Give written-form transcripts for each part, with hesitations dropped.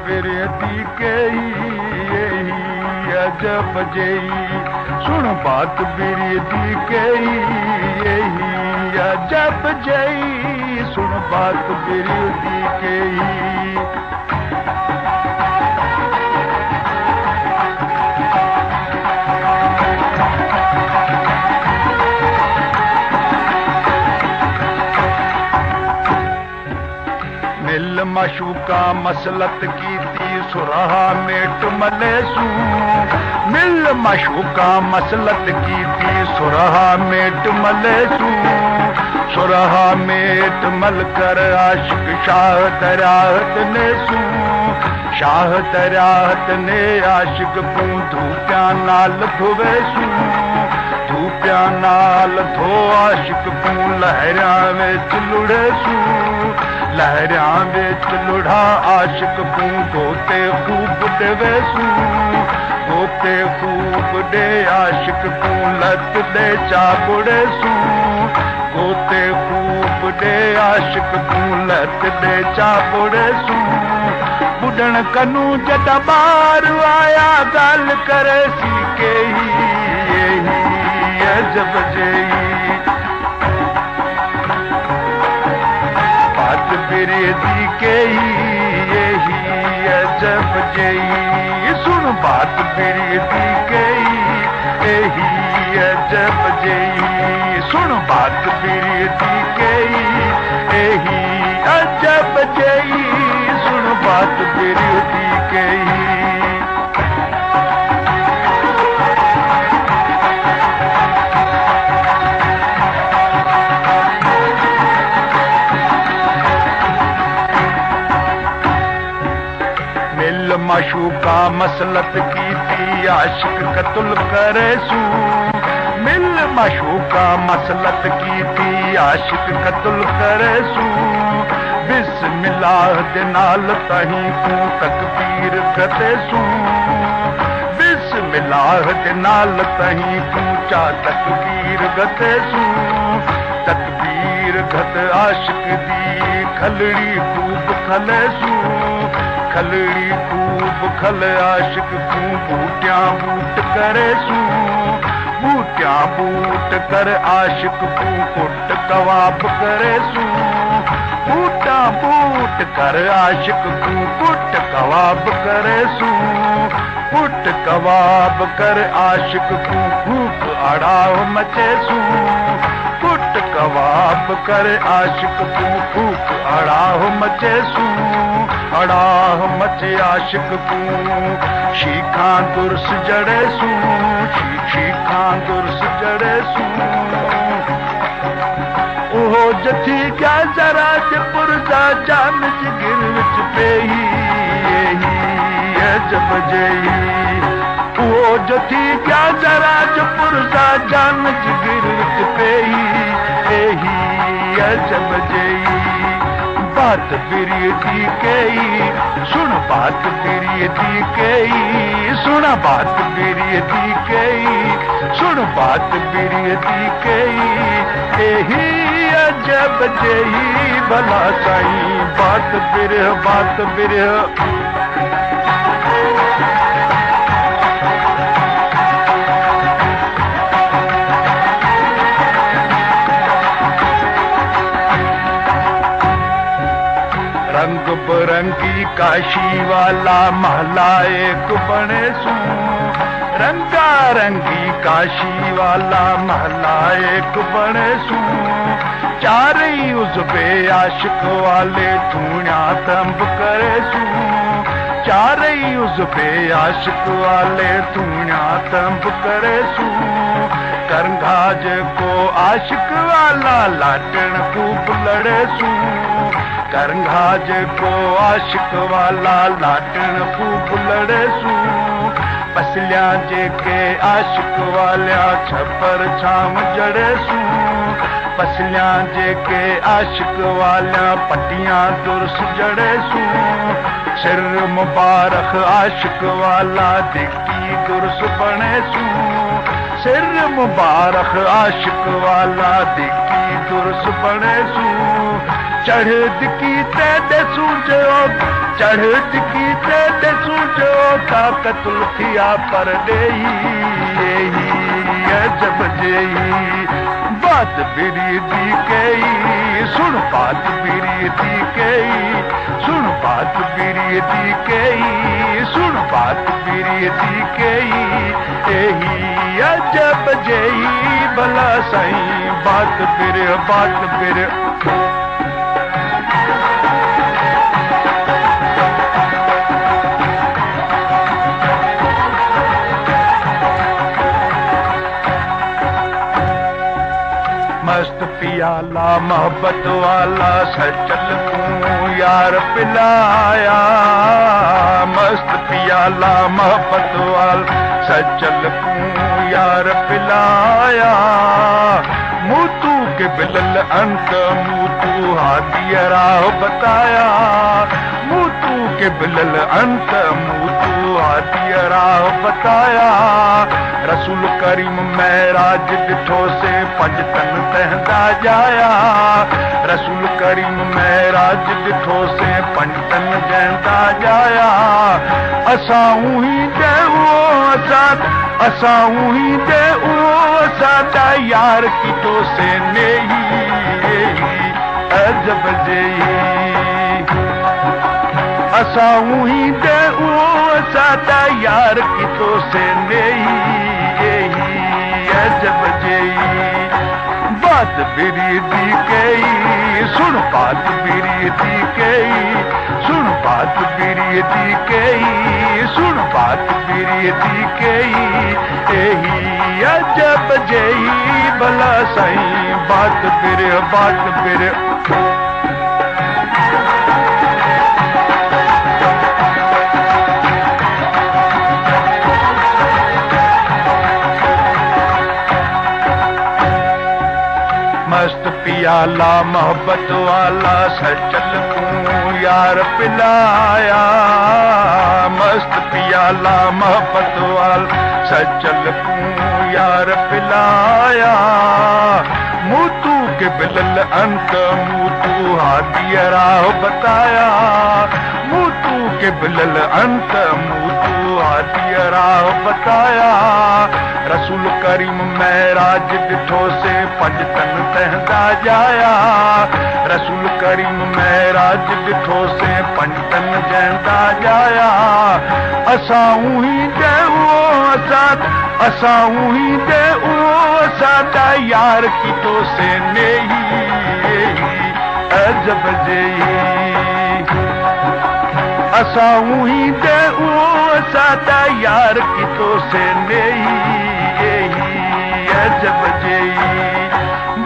बिरती कई यही अजब जई सुन बात बिरती कई यही अजब जई सुन बात बिरती कई मिल मशूका मसलत की ती सुरहा मेट मलेसू मिल मशूका मसलत की थी सुरहा मेट मलेसू सुरहा मेट मल कर आशिक शाह दराहत नेसू शाह दराहत ने आशिक को धूप्या नाल धोवेसू धूप्या नाल धो आशिक को लहरा विच लुड़ेसू लहरा विच लुढ़ा आशिक को गोते खूब देवेसू गोते खूब दे आशिक को लत दे चाबुड़ेसू गोते खूब दे आशिक को लत दे चाबुड़ेसू बुढ़न कनू जदा बार आया गल करे सी के ही अजब जई बात बिरती कई यही अजब जई सुन बात बिरती कई यही अजब जई सुन बात बिरती कई यही अजब जई सुन बात बिरती कई मशूका मसलत की थी आशिक कत्ल करेसू मिल मशूका मसलत की थी आशिक कत्ल करेसू बिस्मिल्लाह दे नाल तहीं को तकबीर कतेसू बिस्मिल्लाह दे नाल तहीं को चा तकबीर गतेसू तकबीर गत आशिक दी खलड़ी खूब खलेसू खलड़ी खूब खल आशिक को बूटिया बूट करेसू बूटिया बूट कर आशिक को कुट कवाब करेसू बूटा बूट कर आशिक को कुट कवाब करेसू कुट कवाब कर आशिक को भूख अड़ाव मचेसू कुट कवाब कर आशिक को भूख अड़ाह मचेसू अड़ाह मचे आशिक को शीखा दुर्स जड़ेसू शीखा दुर्स जड़ेसू ओहो जथी क्या जरा पुरजा जान जिगिर विच पेही यही अजब जई ओहो जथी क्या जरा पुरजा जान जिगिर विच पेही यही अजब जई बात बिरती कई सुन बात बिरती कई सुन बात बिरती कई सुन बात बिरती कई यही अजब जई भला साईं बात बिरह रंग बिरंगी काशी वाला महला एक बनेसू रंगा रंगी काशी वाला महला एक बनेसू चारई उजबे आशिक वाले धूणा तंब करेसू चारई उजबे आशिक वाले धूणा तंब करेसू करंगाज को आशिक वाला लाटन खूब लड़ेसू करंगाज को आशिक वाला लाटन खूब लड़ेसू पसलिया जे के आशिक वाल्या छपर छाम जड़ेसू पसलिया जे के आशिक वाल्या पटियां दुर्स जड़ेसू सिर मुबारक आशिक वाला दिक्की दुर्स बनेसू सिर मुबारक आशिक वाला दिक्की दुर्स बनेसू चढ़द की ते सूझो चढ़द की ते सूझो ताकतुल थिया पर देही जब जेही बात बिरी दी कई सुन बात बिरी दी कई सुन बात बिरी दी कई सुन बात बिरी दी कई एही अजब जेही भला सही बात बिर मस्त पियाला मोहब्बत वाला सचल तू यार पिलाया मस्त पियाला मोहब्बत वाला सचल तू यार पिलाया मुतू के बिलल अंत मुतू हाथी राह बताया मुतू के बिलल अंत मुतू हाथी राह बताया रसूल करीम महराज दिठो से पंज तन तहदा जाया रसूल करीम महराज दिठो से पंज तन जहदा जाया असां ही दे असां ही दे सादा यार की तो से नहीं अजब जेही असां ही दे सादा यार की तो से नहीं अजब जेही बात बिरी दी कई सुन बात बिरी दी कई सुन बात बिरी दी कई सुन बात बिरी दी कई एही अजब जेही भला सही बात बिर मस्त पियाला मोहब्बत वाला सचल तू यार पिलाया मस्त पियाला मोहब्बत वाला सचल तू यार पिलाया मुतू के बिलल अंत मुतू हाथी राह बताया मुतू के बिलल अंत मुतू हाथी राह बताया रसूल करीम महराज दिठो से पंज तन तहदा जाया रसूल करीम महराज दिठो से पंज तन जहदा जाया असां ही दे असां ही दे सादा यार की तो से नहीं अजब जेही असां ही दे सादा यार की तो से नहीं अजब जेही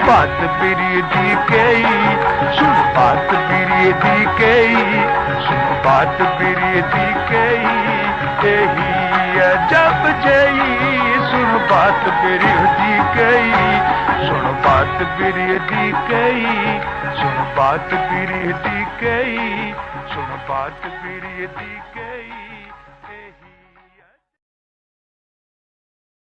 बात बिरी दी कई सुन बात बिरी दी कई सुन बात बिरी दी कई एही अजब जेही सुन बात बिरी दी कई सुन बात बिरी दी कई सुन बात बिरी दी कई सुन बात बिरी दी कई